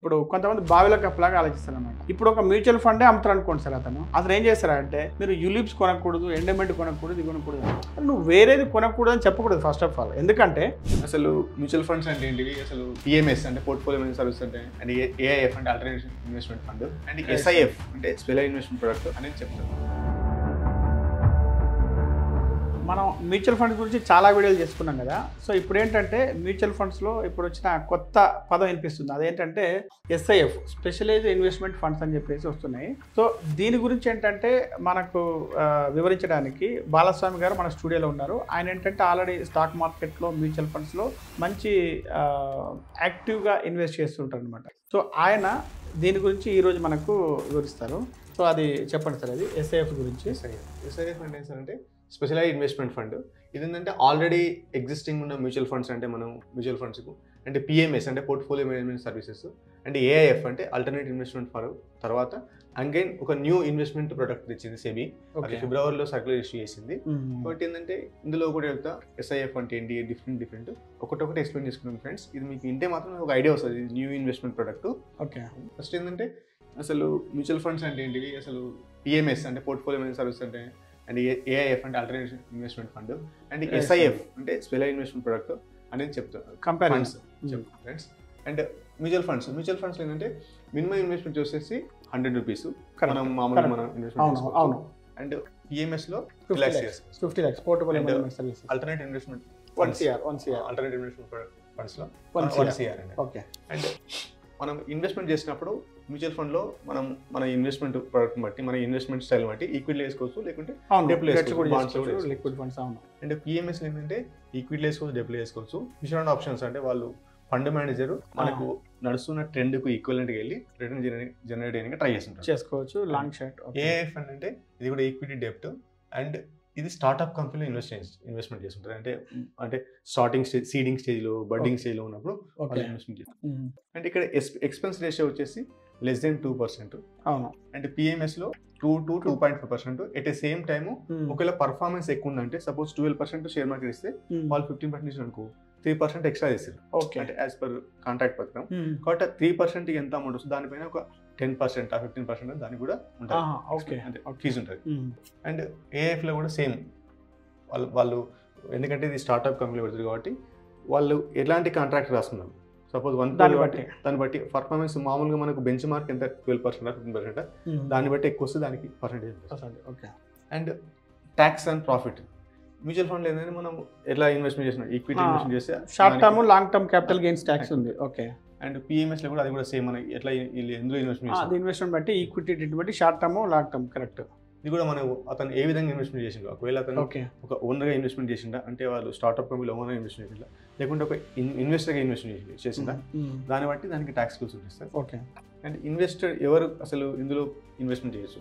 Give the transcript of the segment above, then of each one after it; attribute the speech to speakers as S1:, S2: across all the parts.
S1: ఇప్పుడు కొంతమంది బావిలో కప్పలాగా ఆలోచిస్తారు అనమాట. ఇప్పుడు ఒక మ్యూచువల్ ఫండే అమ్ముతారు అనుకోండి సార్, అతను ఏం చేస్తారంటే మీరు యులిప్స్ కొనకూడదు, ఎండోమెంట్ కొనకూడదు, ఇది కొనకూడదు, నువ్వు వేరేది కొనకూడదు అని చెప్పకూడదు ఫస్ట్ ఆఫ్ ఆల్. ఎందుకంటే
S2: అసలు మ్యూచువల్ ఫండ్స్ అంటే ఏంటివి, అసలు పిఎంఎస్ అంటే పోర్ట్ఫోలియో మేనేజ్మెంట్ సర్వీస్ అంటే, అండ్ ఏఐఎఫ్ అంటే alternative investment fund, and SIF అంటే స్పెషల్ ఇన్వెస్ట్మెంట్ ప్రొడక్ట్ అనేది చెప్తాను.
S1: మనం మ్యూచువల్ ఫండ్స్ గురించి చాలా వీడియోలు చేసుకున్నాం కదా. సో ఇప్పుడు ఏంటంటే మ్యూచువల్ ఫండ్స్లో ఇప్పుడు వచ్చిన కొత్త పదం వినిపిస్తుంది, అదేంటంటే ఎస్ఐఎఫ్, స్పెషలైజ్డ్ ఇన్వెస్ట్మెంట్ ఫండ్స్ అని చెప్పేసి వస్తున్నాయి. సో దీని గురించి ఏంటంటే మనకు వివరించడానికి బాలస్వామి గారు మన స్టూడియోలో ఉన్నారు. ఆయన ఏంటంటే ఆల్రెడీ స్టాక్ మార్కెట్లో మ్యూచువల్ ఫండ్స్లో మంచి యాక్టివ్గా ఇన్వెస్ట్ చేస్తుంటారు అనమాట. సో ఆయన దీని గురించి ఈరోజు మనకు వివరిస్తారు. సో అది చెప్పండి సార్, అది ఎస్ఐఎఫ్ గురించి.
S2: ఎస్ఐఎఫ్ అంటే ఏంటంటే స్పెషలైజ్డ్ ఇన్వెస్ట్మెంట్ ఫండ్. ఇది ఏంటంటే ఆల్రెడీ ఎగ్జిస్టింగ్ ఉన్న మ్యూచువల్ ఫండ్స్ అంటే మనం మ్యూచువల్ ఫండ్స్కు అంటే పిఎంఎస్ అంటే పోర్ట్ఫోలియో మేనేజ్మెంట్ సర్వీసెస్, అంటే ఏఐఎఫ్ అంటే ఆల్టర్నేటివ్ ఇన్వెస్ట్మెంట్ ఫండ్ తర్వాత అగైన్ ఒక న్యూ ఇన్వెస్ట్మెంట్ ప్రొడక్ట్ ఇచ్చింది సెబీ. అది ఫిబ్రవరిలో సర్క్యులర్ ఇష్యూ చేసింది. కాబట్టి ఏంటంటే ఇందులో కూడా వెళ్తా ఎస్ఐఎఫ్ అంటే ఏంటి, డిఫరెంట్ ఒకటొకటి ఎక్స్ప్లెయిన్ చేసుకున్నాం ఫ్రెండ్స్. ఇది మీకు ఇంటే మాత్రం ఒక ఐడియా వస్తుంది new investment product.
S1: Okay,
S2: first ఏంటంటే అసలు మ్యూచువల్ ఫండ్స్ అంటే ఏంటివి, అసలు పిఎంఎస్ అంటే పోర్ట్ఫోలియో మేనేజ్మెంట్ సర్వీస్ అంటే, అండ్ ఏఐఎఫ్ అంటే alternative investment fund, and SIF అంటే స్పెషల్ ఇన్వెస్ట్మెంట్ ప్రొడక్ట్ అనేది చెప్తాను
S1: companies
S2: friends. And mutual funds ఏంటంటే మినిమం ఇన్వెస్ట్మెంట్ వచ్చేసి 100 రూపీస్ మనం మామూలుగా మనం ఇన్వెస్ట్మెంట్. అండ్ పిఎంఎస్ లో
S1: 50 lakhs portfolio management service,
S2: alternative investment alternative investment funds లో 1 CR అండి.
S1: ఓకే,
S2: అండ్ మనం ఇన్వెస్ట్మెంట్ చేసినప్పుడు మ్యూచువల్ ఫండ్లో మనం మన ఇన్వెస్ట్మెంట్ ప్రొడక్ట్ బట్టి మన ఇన్వెస్ట్మెంట్ స్టైల్ బట్టి ఈక్విటీలో వేసుకోవచ్చు, లేకుంటే
S1: లిక్విడ్ ఫండ్స్. అవును.
S2: అండ్ పిఎంఎస్ ఏంటంటే ఈక్విటీలో వేసుకోవచ్చు, డెప్లో వేసుకోవచ్చు. ఇన్సూరెన్స్ ఆప్షన్స్ అంటే వాళ్ళు ఫండ్ మేనేజర్ మనకు నడుస్తున్న ట్రెండ్కు ఈక్వలెంట్గా వెళ్ళి రిటర్న్ జనరేట్ చేయడానికి ట్రై
S1: చేసుకోవచ్చు. Long short.
S2: ఏఐఎఫ్ ఫండ్ అంటే ఇది కూడా ఈక్విటీ డెప్ట్, అండ్ ఇది స్టార్ట్అప్ కంపెనీలో ఇన్వెస్ట్మెంట్ చేస్తుంటారు. అంటే స్టార్టింగ్ స్టేజ్, సీడింగ్ స్టేజ్లో, బడ్డింగ్ స్టేజ్లో ఉన్నప్పుడు వాళ్ళు ఇన్వెస్ట్మెంట్ చేస్తారు. అండ్ ఇక్కడ ఎక్స్పెన్స్ రేషియో వచ్చేసి less than 2%.
S1: అవును.
S2: అండ్ పిఎంఎస్లో 2 to 2.5%. At a same time ఒకవేళ పర్ఫార్మెన్స్ ఎక్కువ ఉందంటే, సపోజ్ 12% షేర్ మార్కెట్ ఇస్తే వాళ్ళు 15% ఇస్తారు అనుకో, 3% ఎక్స్ట్రా చేస్తారు.
S1: ఓకే,
S2: అంటే యాజ్ పర్ కాంట్రాక్ట్ ప్రకారం. కాబట్టి 3% ఎంత అమౌంట్ వస్తుంది, దానిపైన ఒక 10% 15% దానికి కూడా ఉంటుంది, అంటే ఫీజు ఉంటుంది. అండ్ ఏఎఫ్లో కూడా సేమ్ వాళ్ళు ఎందుకంటే ఇది స్టార్ట్అప్ కంపెనీ పెడుతుంది కాబట్టి వాళ్ళు ఎలాంటి కాంట్రాక్ట్ రాసుకున్నారు, సపోజ్ 1 దాన్ని బట్టి పర్ఫార్మెన్స్ మామూలుగా మనకు బెంచ్ మార్క్ ఎంత 12% 15%, దాన్ని బట్టి ఎక్కువ వస్తుంది, దానికి percentage.
S1: Okay.
S2: And tax and profit mutual fund ఏంటంటే మనం ఎట్లా ఇన్వెస్ట్మెంట్ చేసిన ఈక్విటీ ఇన్వెస్ట్మెంట్ చేస్తే
S1: short term long term capital gains tax ఉంది. ఓకే.
S2: అండ్ పిఎంఎస్ లో కూడా అది కూడా సేమ్ మనకి ఎట్లా ఎందులో
S1: ఇన్వెస్ట్మెంట్ బట్టి ఈక్విటీ బట్టి short term long term. Correct.
S2: ఇది కూడా మనకు అతను ఏ విధంగా ఇన్వెస్ట్మెంట్ చేసిండు, ఒకవేళ అతను ఒక ఓనర్గా ఇన్వెస్ట్మెంట్ చేసిండా, అంటే వాళ్ళు స్టార్ట్అప్ కంపెనీలో ఓనర్గా ఇన్వెస్ట్మెంట్ చేసిందా, లేకుంటే ఒక ఇన్వెస్టర్గా ఇన్వెస్ట్మెంట్ చేసిందా, దాన్ని బట్టి దానికి ట్యాక్స్ రూల్స్ ఉంటాయి.
S1: ఓకే.
S2: అండ్ ఇన్వెస్టర్ ఎవరు అసలు ఇందులో ఇన్వెస్ట్మెంట్ చేయొచ్చు,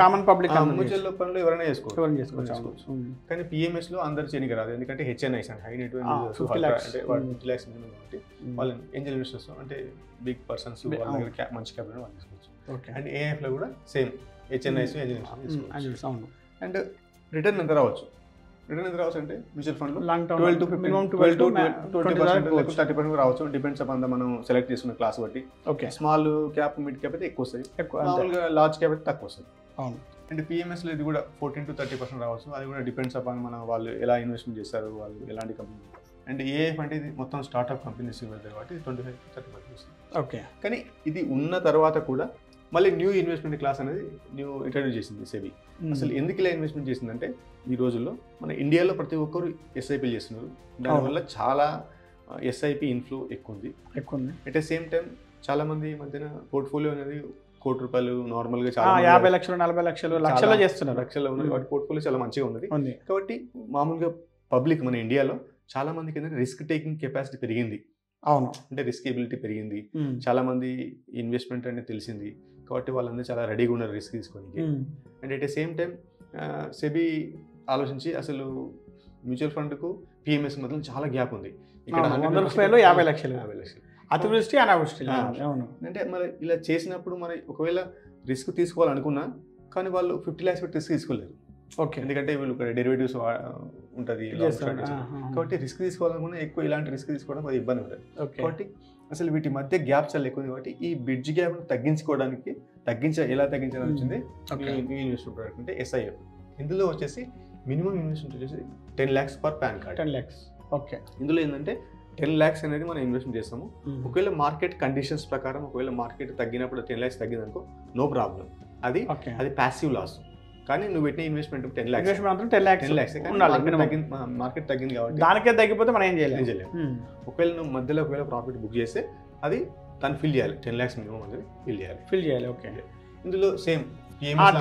S1: కామన్ పబ్లిక్
S2: మ్యూచువల్ ఫండ్లో ఎవరైనా చేసుకోవచ్చు. కానీ పిఎంఎస్ లో అందరు చేయడానికి రాదు, ఎందుకంటే హెచ్ఎన్ఐస్ అంటే high net worth 50 lakhs minimum కాబట్టి వాళ్ళు ఏంజల్ ఇన్వెస్టర్స్ అంటే బిగ్ పర్సన్స్ వాళ్ళ దగ్గర మంచి క్యాపిటల్ వాళ్ళు తీసుకోవచ్చు. అండ్ ఏఎఫ్ లో కూడా same HNIs Angel investors. And return ఎంత రావచ్చు అంటే మ్యూచువల్ ఫండ్ లో 12 to 30% రావచ్చు, డిపెండ్స్ అపాన్ మనం సెలెక్ట్ చేసుకున్న క్లాస్ బట్టి.
S1: Okay.
S2: Small cap, mid cap అయితే ఎక్కువ వస్తాయి, మామూలుగా లార్జ్ క్యాప్ అయితే తక్కువ వస్తుంది.
S1: అవును.
S2: అండ్ పిఎంఎస్ లో ఇది కూడా 14 to 30% రావచ్చు, అది కూడా డిపెండ్స్ అపాన్ మన వాళ్ళు ఎలా ఇన్వెస్ట్మెంట్ చేస్తారు, వాళ్ళు ఎలాంటి కంపెనీ. అండ్ ఏఎఫ్ అంటే ఇది మొత్తం స్టార్ట్అప్ కంపెనీస్ వెళ్తాయి కాబట్టి 25 to 30% వస్తుంది.
S1: ఓకే.
S2: కానీ ఇది ఉన్న తర్వాత కూడా మళ్ళీ న్యూ ఇన్వెస్ట్మెంట్ క్లాస్ అనేది ఇంట్రడ్యూస్ చేసింది సెబీ. అసలు ఎందుకు ఇలా ఇన్వెస్ట్మెంట్ చేసిందంటే, ఈ రోజుల్లో మన ఇండియాలో ప్రతి ఒక్కరు ఎస్ఐపీలు చేస్తున్నారు, దానివల్ల చాలా ఎస్ఐపి ఇన్ఫ్లో ఎక్కువ ఉంది. అట్ ద సేమ్ టైం చాలా మంది మధ్యన పోర్ట్ఫోలియో అనేది ₹1,00,00,000 నార్మల్గా చాలా
S1: 50 లక్షలు 40 లక్షలు లక్షల్లో చేస్తున్నారు,
S2: లక్షల్లో ఉన్నది కాబట్టి పోర్ట్ఫోలియో చాలా మంచిగా ఉంది. కాబట్టి మామూలుగా పబ్లిక్ మన ఇండియాలో చాలా మందికి ఏంటంటే రిస్క్ టేకింగ్ కెపాసిటీ పెరిగింది.
S1: అవును.
S2: అంటే రిస్క్ ఎబిలిటీ పెరిగింది, చాలా మంది ఇన్వెస్ట్మెంట్ అనేది తెలిసింది కాబట్టి వాళ్ళందరూ చాలా రెడీగా ఉన్నారు రిస్క్ తీసుకోనికి. And at the same time SEBI ఆలోచించి అసలు మ్యూచువల్ ఫండ్కు పిఎంఎస్ మధ్య చాలా గ్యాప్ ఉంది.
S1: ఇక్కడ 50 లక్షలు అతివృష్టి అనావృష్టి.
S2: అంటే మరి ఇలా చేసినప్పుడు మరి ఒకవేళ రిస్క్ తీసుకోవాలనుకున్నా కానీ వాళ్ళు 50 lakhs పెట్టి రిస్క్ తీసుకోలేరు.
S1: ఓకే.
S2: ఎందుకంటే వీళ్ళు డెరివేటివ్స్ ఉంటుంది కాబట్టి రిస్క్ తీసుకోవాలనుకున్నా ఎక్కువ ఇలాంటి రిస్క్ తీసుకోవడం కొద్దిగా ఇబ్బంది ఉంటుంది. కాబట్టి అసలు వీటి మధ్య గ్యాప్ చాలా ఎక్కువ ఉంది కాబట్టి ఈ బ్రిడ్జ్ గ్యాప్ ఎలా తగ్గించాలని వచ్చింది న్యూ ఇన్వెస్ట్మెంట్ ప్రోడక్ట్ అంటే SIF. ఇందులో వచ్చేసి మినిమం ఇన్వెస్ట్మెంట్ వచ్చేసి 10 lakhs per pan card.
S1: 10 lakhs. Okay.
S2: ఇందులో ఏంటంటే 10 lakhs అనేది మనం ఇన్వెస్ట్మెంట్ చేస్తాము. ఒకవేళ మార్కెట్ కండిషన్స్ ప్రకారం ఒకవేళ మార్కెట్ తగ్గినప్పుడు 10 lakhs తగ్గిందనుకో నో ప్రాబ్లం, అది ప్యాసివ్ లాస్. కానీ నువ్వు పెట్టిన ఇన్వెస్ట్మెంట్ 10 lakhs మార్కెట్ తగ్గింది కాబట్టి
S1: దానికే తగ్గిపోతే మనం ఏం
S2: చేయలేము. ఒకవేళ నువ్వు మధ్యలో ప్రాఫిట్ బుక్ చేస్తే అది దాన్ని ఫిల్ చేయాలి. 10 lakhs మినిమం అనేది ఫిల్ చేయాలి.
S1: ఓకే.
S2: ఇందులో సేమ్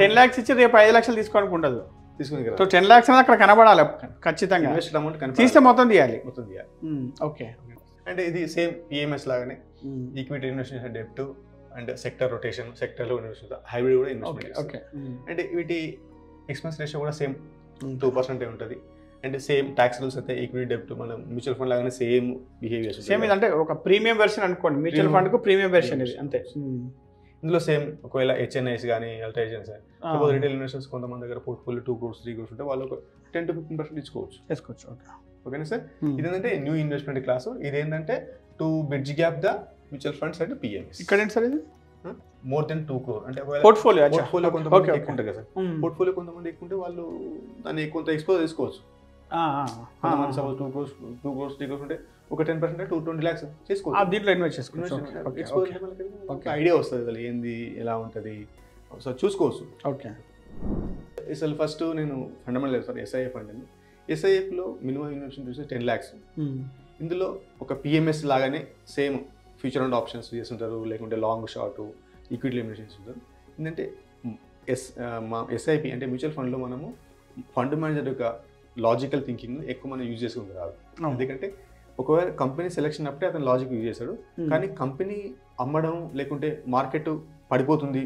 S1: 10 lakhs ఇచ్చి రేపు 5 lakhs తీసుకోవడానికి ఉండదు. సో 10 lakhs అనేది అక్కడ కనబడాలి ఖచ్చితంగా.
S2: ఇన్వెస్టెడ్ అమౌంట్
S1: తీస్తే మొత్తం తీయాలి. ఓకే.
S2: అంటే ఇది సేమ్ PMS లాగానే ఈక్విటీ ఇన్వెస్ట్మెంట్, డెప్ట్ అండ్ సెక్టర్ రొటేషన్, సెక్టర్లో ఇన్వెస్ట్మెంట్, హైబ్రిడ్ కూడా ఇన్వెస్ట్మెంట్.
S1: ఓకే.
S2: అంటే వీటి ఎక్స్పెన్స్ రేషియో కూడా సేమ్ 2% ఉంటుంది. అండ్ సేమ్ ట్యాక్స్ రూల్స్ అయితే ఈక్విటీ డెప్ట్ మనం మ్యూచువల్ ఫండ్ లాగానే సేమ్ బిహేవియర్
S1: సేమ్. ఇది అంటే ఒక ప్రీమియం వెర్షన్ అనుకోండి, మ్యూచువల్ ఫండ్ కు ప్రీమియం వెర్షన్ ఇది అంతే.
S2: ఇందులో సేమ్ ఒకవేళ HNIs కానీ అల్టరేషన్స్ సపోజ్ రిటైల్ ఇన్వెస్టర్స్ కొంతమంది దగ్గర పోర్ట్ఫోలియో 2 crores 3 crores ఉంటే వాళ్ళు ఒక 10 to 15% తీసుకోవచ్చు. ఓకేనా సార్? ఇదేంటంటే న్యూ ఇన్వెస్ట్మెంట్ క్లాస్. ఇదేంటంటే to bridge gap the mutual funds and PMS.
S1: ఇక్కడ ఏంటి సార్ ఇది?
S2: మోర్ దెన్ 2 crore అంటే
S1: పోర్ట్ఫోలియో
S2: కొంతమంది ఎక్కువ ఉంటుంది కదా. పోర్ట్ఫోలియో కొంతమంది ఎక్కువ ఉంటే వాళ్ళు దాన్ని కొంత ఎక్స్పోజ్ తీసుకోవచ్చు. కొంతమంది సపోజ్ 2 crores 3 crores ఉంటే ఒక 10% 220 lakhs చేసుకోవచ్చు.
S1: దీంట్లో ఇన్వెస్ట్ చేసుకోవచ్చు.
S2: ఐడియా వస్తుంది అసలు ఏంది ఎలా ఉంటుంది సో చూసుకోవచ్చు.
S1: ఓకే.
S2: అసలు ఫస్ట్ నేను ఫండమెంటల్ సార్ SIF అండి. SIFలో మినిమం ఇన్వెస్ట్మెంట్ చూస్తే 10 lakhs. ఇందులో ఒక PMS లాగానే సేమ్ ఫ్యూచర్ అండ్ ఆప్షన్స్ చేస్తుంటారు, లేకుంటే లాంగ్ షార్ట్ ఈక్విటీ ఇన్వెస్ట్ చేస్తుంటారు. ఏంటంటే SIP అంటే మ్యూచువల్ ఫండ్లో మనము ఫండ్ మేనేజర్ యొక్క లాజికల్ థింకింగ్ ఎక్కువ మనం యూజ్ చేసుకుంది రాదు. ఎందుకంటే ఒకవేళ కంపెనీ సెలెక్షన్ అప్పుడే అతను లాజిక్ యూజ్ చేశాడు, కానీ కంపెనీ అమ్మడం లేకుంటే మార్కెట్ పడిపోతుంది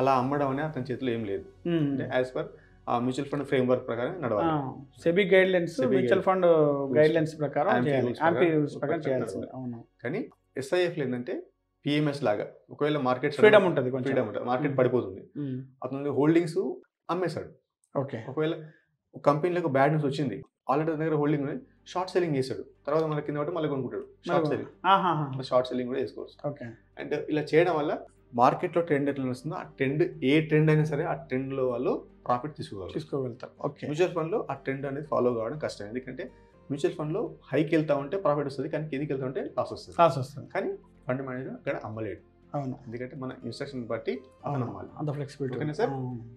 S2: అలా అమ్మడం అనే అతని చేతిలో ఏం లేదు. అంటే యాజ్ పర్ ఆ మ్యూచువల్ ఫండ్ ఫ్రేమ్ వర్క్ ప్రకారం నడవాలి.
S1: SEBI guide lines, mutual fund guide lines ప్రకారం చేయాలి.
S2: కానీ SIF ఏంటంటే PMS లాగా ఒకవేళ మార్కెట్
S1: ఫ్రీడమ్ ఉంటుంది,
S2: మార్కెట్ పడిపోతుంది, అతను హోల్డింగ్స్ అమ్మేశాడు.
S1: ఓకే.
S2: ఒకవేళ కంపెనీలకు బ్యాడ్ న్యూస్ వచ్చింది, ఆల్రెడీ దగ్గర హోల్డింగ్ ఉంది, షార్ట్ సెల్లింగ్ చేశాడు, తర్వాత మళ్ళీ కింద పట్టి మళ్ళీ కొనుక్కుంటాడు. షార్ట్ సెల్లింగ్ కూడా చేసుకోవచ్చు. అండ్ ఇలా చేయడం వల్ల మార్కెట్లో ట్రెండ్ ఎట్లా వస్తుందో ఆ ట్రెండ్ ఏ ట్రెండ్ అయినా సరే ఆ ట్రెండ్లో వాళ్ళు ప్రాఫిట్ తీసుకోగలుగుతారు. మ్యూచువల్ ఫండ్లో ఆ ట్రెండ్ అనేది ఫాలో కావడం కష్టం. ఎందుకంటే మ్యూచువల్ ఫండ్లో హైకి వెళ్తా ఉంటే ప్రాఫిట్ వస్తుంది, కానీ కిందికి వెళ్తా ఉంటే లాస్ వస్తుంది. కానీ ఫండ్ మేనేజర్ అక్కడ అమ్మలేడు.
S1: అవును.
S2: ఎందుకంటే మన ఇన్స్ట్రక్షన్ బట్టి అమ్మాలి,
S1: అంత ఫ్లెక్సిబిలిటీ.
S2: ఓకేనా సార్?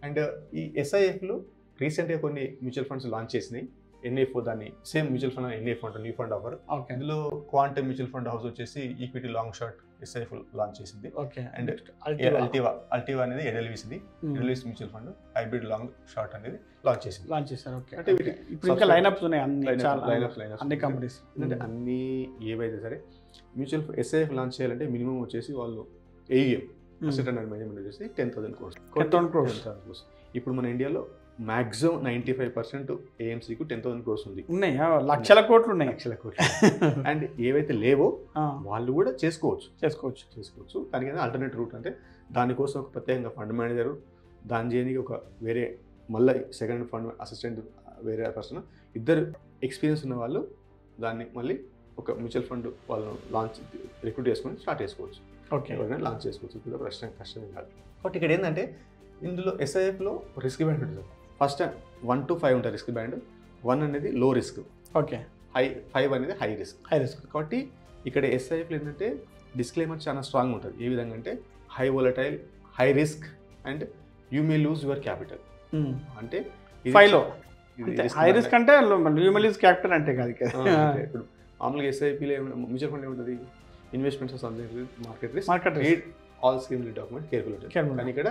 S2: అండ్ ఈ SIFలో రీసెంట్గా కొన్ని మ్యూచువల్ ఫండ్స్ లాంచ్ చేసినాయి. NFO దాన్ని సేమ్ మ్యూచువల్ ఫండ్ NFO అంటారు, న్యూ ఫండ్ ఆఫర్. ఇందులో క్వాంటమ్ మ్యూచువల్ ఫండ్ హౌస్ వచ్చేసి equity long short SIF launch చేసింది. అండ్ అల్టివా అనేది Edelweiss mutual fund hybrid long short అనేది లాంచ్ చేశారు. అంటే
S1: ఇంకా లైనప్స్ ఉన్నాయి అన్ని కంపెనీస్.
S2: అంటే అన్ని ఏవైతే సరే మ్యూచువల్ SIF లాంచ్ చేయాలంటే మినిమం వచ్చేసి వాళ్ళు AUM అసెట్ అండర్ మేనేజ్మెంట్ వచ్చేసి 10,000 crores. ఇప్పుడు మన ఇండియాలో మాక్సిమం 95% AMCకు 10,000 crores ఉంది.
S1: ఉన్నాయి, లక్షల కోట్లు ఉన్నాయి.
S2: అండ్ ఏవైతే లేవో వాళ్ళు కూడా చేసుకోవచ్చు. దానికి ఆల్టర్నేట్ రూట్ అంటే దానికోసం ఒక ప్రత్యేకంగా ఫండ్ మేనేజర్, దాని చేయడానికి ఒక వేరే మళ్ళీ సెకండ్ ఫండ్ అసిస్టెంట్ వేరే పర్సన్, ఇద్దరు ఎక్స్పీరియన్స్ ఉన్న వాళ్ళు దాన్ని మళ్ళీ ఒక మ్యూచువల్ ఫండ్ వాళ్ళను రిక్రూట్ చేసుకొని స్టార్ట్ చేసుకోవచ్చు. లాంచ్ చేసుకోవచ్చు. ఇప్పుడు కష్టం కాదు. బట్ ఇక్కడ ఏంటంటే ఇందులో SIFలో రిస్క్ బ్యాండ్ ఉంటుంది. ఫస్ట్ 1 to 5 ఉంటుంది రిస్క్ బ్యాండ్. 1 అనేది లో రిస్క్,
S1: ఓకే.
S2: 5 అనేది హై రిస్క్. కాబట్టి ఇక్కడ SIFలో ఏంటంటే డిస్క్లైమర్ చాలా స్ట్రాంగ్ ఉంటుంది. ఏ విధంగా అంటే high volatile, high risk and you may lose your capital. అంటే
S1: 5లో హై రిస్క్ అంటే యూ మే లూజ్ క్యాపిటల్ అంటే కాదు.
S2: ఇప్పుడు మామూలుగా SIPలో మ్యూచువల్ ఫండ్ ఏముంటుంది, investments market risk, all scheme document careful ఉంటుంది. కానీ ఇక్కడ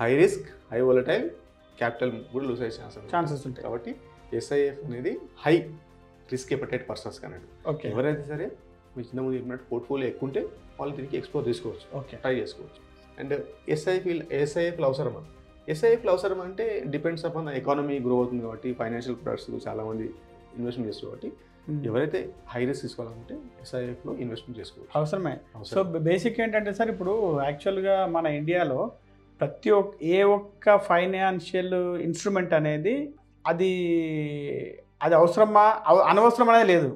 S2: high risk, high volatile, capital కూడా లూజ్ అయ్యే ఛాన్సెస్ ఉంటాయి. కాబట్టి SIF అనేది హై రిస్క్ ఎపటైట్ పర్సన్స్ కనండి. ఎవరైతే సరే మీ చిన్న ముందు చెప్పినట్టు పోర్ట్ఫోలియో ఎక్కువ ఉంటే వాళ్ళు దీనికి ఎక్స్ప్లోర్ తీసుకోవచ్చు, ట్రై చేసుకోవచ్చు. అండ్ SIFలో అవసరమా అంటే డిపెండ్స్ అపాన్ ఎకానమీ గ్రో అవుతుంది కాబట్టి ఫైనాన్షియల్ ప్రొడక్ట్స్ చాలామంది ఇన్వెస్ట్మెంట్ చేస్తారు. కాబట్టి ఎవరైతే హై రిస్క్ తీసుకోవాలంటే SIFలో ఇన్వెస్ట్మెంట్ చేసుకోవచ్చు,
S1: అవసరమే. సో బేసిక్ ఏంటంటే సార్ ఇప్పుడు యాక్చువల్గా మన ఇండియాలో ఏ ఒక్క ఫైనాన్షియల్ ఇన్స్ట్రుమెంట్ అనేది అది అవసరమా అనవసరం అనేది లేదు.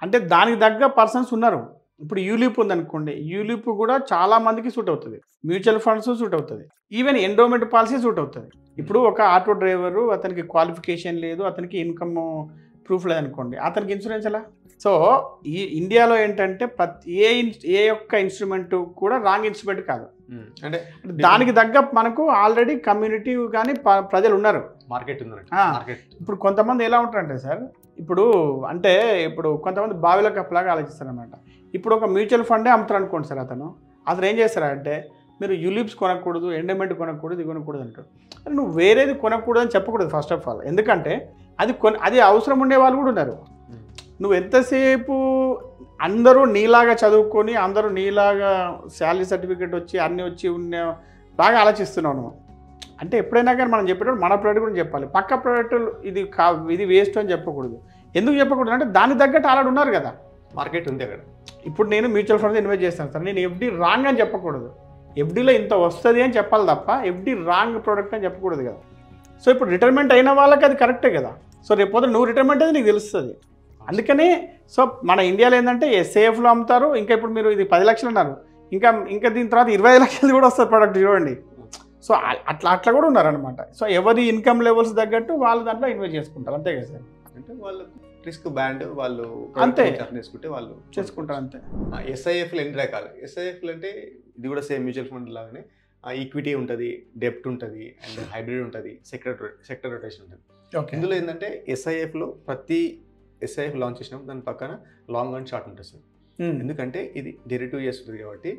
S1: అంటే దానికి తగ్గ పర్సన్స్ ఉన్నారు. ఇప్పుడు యూలిప్ ఉందనుకోండి, యూలిప్ కూడా చాలా మందికి సూట్ అవుతుంది. మ్యూచువల్ ఫండ్స్ సూట్ అవుతుంది, ఈవెన్ ఎండోమెంట్ పాలసీ సూట్ అవుతుంది. ఇప్పుడు ఒక ఆటో డ్రైవరు, అతనికి క్వాలిఫికేషన్ లేదు, అతనికి ఇన్కమ్ ప్రూఫ్ లేదనుకోండి, అతనికి ఇన్సూరెన్స్ ఎలా? సో ఈ ఇండియాలో ఏంటంటే ఏ ఒక్క ఇన్స్ట్రుమెంట్ కూడా రాంగ్ ఇన్స్ట్రుమెంట్ కాదు.
S2: అంటే
S1: దానికి తగ్గ మనకు ఆల్రెడీ కమ్యూనిటీ కానీ ప్రజలు ఉన్నారు,
S2: మార్కెట్ ఉందండి.
S1: ఇప్పుడు కొంతమంది ఎలా ఉంటారంటే సార్, ఇప్పుడు కొంతమంది బావిలో కప్పలాగా ఆలోచిస్తారు అనమాట. ఇప్పుడు ఒక మ్యూచువల్ ఫండే అమ్ముతారు అనుకోండి సార్, అతను ఏం చేస్తారంటే, మీరు యూలిప్స్ కొనకూడదు, ఎండోమెంట్ కొనకూడదు, ఇది కొనకూడదు అంటారు. నువ్వు వేరేది కొనకూడదు అని చెప్పకూడదు ఫస్ట్ ఆఫ్ ఆల్. ఎందుకంటే అది అవసరం ఉండే వాళ్ళు కూడా ఉన్నారు. నువ్వు ఎంతసేపు అందరూ నీలాగా చదువుకొని, అందరూ నీలాగా శాలరీ సర్టిఫికేట్ వచ్చి అన్నీ వచ్చి ఉన్న బాగా ఆలోచిస్తున్నావు నువ్వు. అంటే ఎప్పుడైనా కానీ మనం చెప్పేటప్పుడు మన ప్రోడక్ట్ గురించి చెప్పాలి, పక్క ప్రోడక్ట్ ఇది వేస్ట్ అని చెప్పకూడదు. ఎందుకు చెప్పకూడదు అంటే దానికి తగ్గట్టు ఆల్రెడీ ఉన్నారు కదా,
S2: మార్కెట్ ఉంది అక్కడ.
S1: ఇప్పుడు నేను మ్యూచువల్ ఫండ్స్ ఇన్వెస్ట్ చేస్తాను సార్, నేను ఎఫ్డి రాంగ్ అని చెప్పకూడదు, ఎఫ్డీలో ఇంత వస్తుంది అని చెప్పాలి తప్ప ఎఫ్డి రాంగ్ ప్రోడక్ట్ అని చెప్పకూడదు కదా. సో ఇప్పుడు రిటైర్మెంట్ అయిన వాళ్ళకి అది కరెక్టే కదా. సో రేపు నువ్వు రిటైర్మెంట్ అయితే నీకు తెలుస్తుంది. అందుకని సో మన ఇండియాలో ఏంటంటే ఎస్ఏఎఫ్లో అమ్ముతారు. ఇంకా ఇప్పుడు మీరు ఇది 10 లక్షలు అన్నారు, ఇంకా దీని తర్వాత 25 లక్షలు కూడా వస్తుంది ప్రోడక్ట్ చూడండి. సో అట్లా కూడా ఉన్నారనమాట. సో ఎవరి ఇన్కమ్ లెవెల్స్ తగ్గట్టు వాళ్ళు దాంట్లో ఇన్వెస్ట్ చేసుకుంటారు, అంతే కదా సార్.
S2: అంటే వాళ్ళు రిస్క్ బ్యాండ్ వాళ్ళు
S1: అంతే
S2: చేసుకుంటే వాళ్ళు
S1: చేసుకుంటారు అంతే.
S2: ఎస్ఐఎఫ్లు ఎన్ని రకాలు? ఎస్ఐఎఫ్లు అంటే ఇది కూడా సేమ్ మ్యూచువల్ ఫండ్ లాగానే ఈక్విటీ ఉంటుంది, డెప్ట్ ఉంటుంది, అండ్ హైబ్రిడ్ ఉంటుంది, సెక్టర్ రొటేషన్ ఉంటుంది. ఇందులో ఏంటంటే ఎస్ఐఎఫ్లో ప్రతి ఎస్ఐఎఫ్ లాంచ్ చేసినప్పుడు దాని పక్కన లాంగ్ అండ్ షార్ట్ ఉంటుంది సార్. ఎందుకంటే ఇది డెరివేటివ్ చేస్తుంది కాబట్టి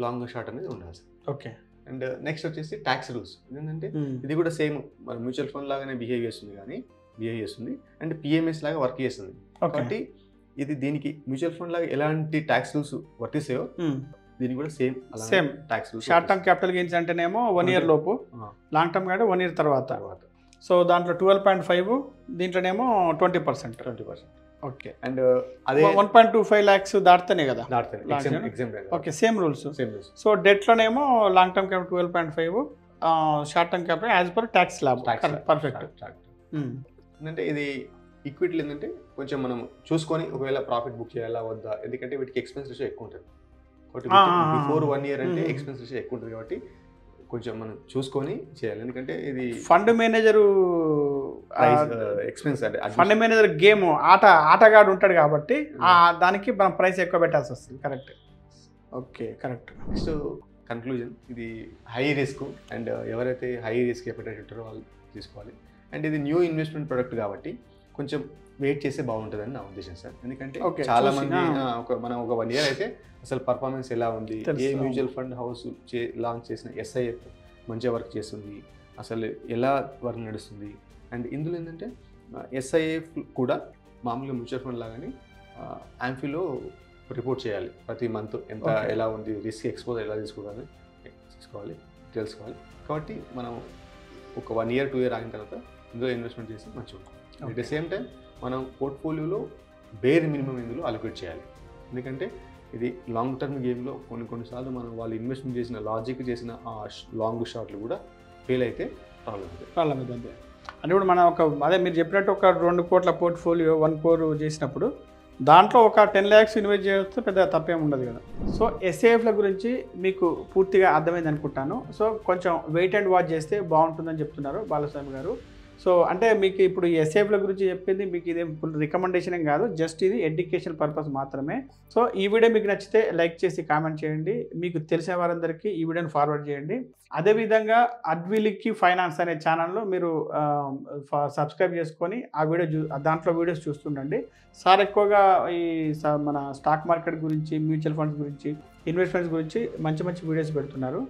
S2: లాంగ్ అండ్ షార్ట్ అనేది ఉండాలి సార్.
S1: ఓకే.
S2: అండ్ నెక్స్ట్ వచ్చేసి ట్యాక్స్ రూల్స్. ఏంటంటే ఇది కూడా సేమ్ మన మ్యూచువల్ ఫండ్ లాగానే బిహేవ్ చేస్తుంది అండ్ పిఎంఎస్ లాగా వర్క్ చేస్తుంది. కాబట్టి ఇది దీనికి మ్యూచువల్ ఫండ్ లాగా ఎలాంటి ట్యాక్స్ రూల్స్ వర్తిస్తాయో దీనికి కూడా same tax rules.
S1: Short term capital gains అంటేనేమో 1 year లోపు, లాంగ్ టర్మ్ అంటే 1 year తర్వాత. సో దాంట్లో 12.5, దీంట్లోనేమో 20%. ఓకే.
S2: అండ్ అదే
S1: 1.25 lakhs దాటితేనే కదా. Okay, same rules. సో డెట్లోనేమో long term capital 12.5, short term capital as per tax slab. Perfect.
S2: ఏంటంటే ఇది ఈక్విటీలు ఏంటంటే కొంచెం మనం చూసుకొని ఒకవేళ ప్రాఫిట్ బుక్ చేయాలా వద్దా, ఎందుకంటే వీటికి ఎక్స్పెన్స్ రేషియో ఎక్కువ ఉంటుంది. బిఫోర్ 1 year అంటే ఎక్స్పెన్స్ రేషియో ఎక్కువ ఉంటుంది కాబట్టి కొంచెం మనం చూసుకొని చేయాలి. ఎందుకంటే ఇది
S1: ఫండ్ మేనేజరు
S2: ఎక్స్పెన్స్ అంటే
S1: ఫండ్ మేనేజర్ గేమ్ ఆటగాడు ఉంటాడు కాబట్టి దానికి మనం ప్రైస్ ఎక్కువ పెట్టాల్సి వస్తుంది. Correct. Okay, correct.
S2: Next conclusion, ఇది హై రిస్క్ అండ్ ఎవరైతే హై రిస్క్ ఎప్పటికీ ఉంటారో వాళ్ళు తీసుకోవాలి. అండ్ ఇది న్యూ ఇన్వెస్ట్మెంట్ ప్రొడక్ట్ కాబట్టి కొంచెం వెయిట్ చేస్తే బాగుంటుందని నా ఉద్దేశం సార్. ఎందుకంటే చాలా మంది మనం ఒక 1 year అయితే అసలు పర్ఫార్మెన్స్ ఎలా ఉంది, ఏ మ్యూచువల్ ఫండ్ హౌస్ లాంచ్ చేసిన ఎస్ఐఎఫ్ మంచిగా వర్క్ చేస్తుంది, అసలు ఎలా వర్క్ నడుస్తుంది. అండ్ ఇందులో ఏంటంటే ఎస్ఐఎఫ్ కూడా మామూలుగా మ్యూచువల్ ఫండ్ లాగానే యాంఫీలో రిపోర్ట్ చేయాలి ప్రతి మంత్, ఎంత ఎలా ఉంది, రిస్క్ ఎక్స్పోజర్ ఎలా తీసుకోవాలి తెలుసుకోవాలి. కాబట్టి మనం ఒక 1 year 2 year ఆగిన తర్వాత ఇందులో ఇన్వెస్ట్మెంట్ చేసి మంచిగా ఉంటుంది. అట్ ద సేమ్ టైం మనం పోర్ట్ఫోలియోలో బేర్ మినిమం ఇందులో అలొకేట్ చేయాలి. ఎందుకంటే ఇది లాంగ్ టర్మ్ గేమ్లో కొన్నిసార్లు మనం వాళ్ళు ఇన్వెస్ట్మెంట్ చేసిన లాజిక్ చేసిన ఆ లాంగ్ షాట్లు కూడా ఫెయిల్ అయితే
S1: ప్రాబ్లం అవుతుంది. అంటే ఇప్పుడు మనం అదే మీరు చెప్పినట్టు ఒక 2 కోట్ల పోర్ట్ఫోలియో 1 crore చేసినప్పుడు దాంట్లో ఒక 10 lakhs ఇన్వెస్ట్ చేస్తే పెద్ద తప్పేం ఉండదు కదా. సో ఎస్ఏఎఫ్ల గురించి మీకు పూర్తిగా అర్థమైంది అనుకుంటాను. సో కొంచెం వెయిట్ అండ్ వాచ్ చేస్తే బాగుంటుందని చెప్తున్నారు బాలస్వామి గారు. సో అంటే మీకు ఇప్పుడు ఎస్ఏఎఫ్ల గురించి చెప్పింది మీకు ఇదేం ఫుల్ రికమెండేషన్ ఏం కాదు, జస్ట్ ఇది ఎడ్యుకేషన్ పర్పస్ మాత్రమే. సో ఈ వీడియో మీకు నచ్చితే లైక్ చేసి కామెంట్ చేయండి, మీకు తెలిసిన వారందరికీ ఈ వీడియోని ఫార్వర్డ్ చేయండి. అదేవిధంగా అద్విలికి ఫైనాన్స్ అనే ఛానల్లో మీరు సబ్స్క్రైబ్ చేసుకొని దాంట్లో వీడియోస్ చూస్తుండండి. సార్ ఎక్కువగా మన స్టాక్ మార్కెట్ గురించి, మ్యూచువల్ ఫండ్స్ గురించి, ఇన్వెస్ట్మెంట్స్ గురించి మంచి వీడియోస్ పెడుతున్నారు.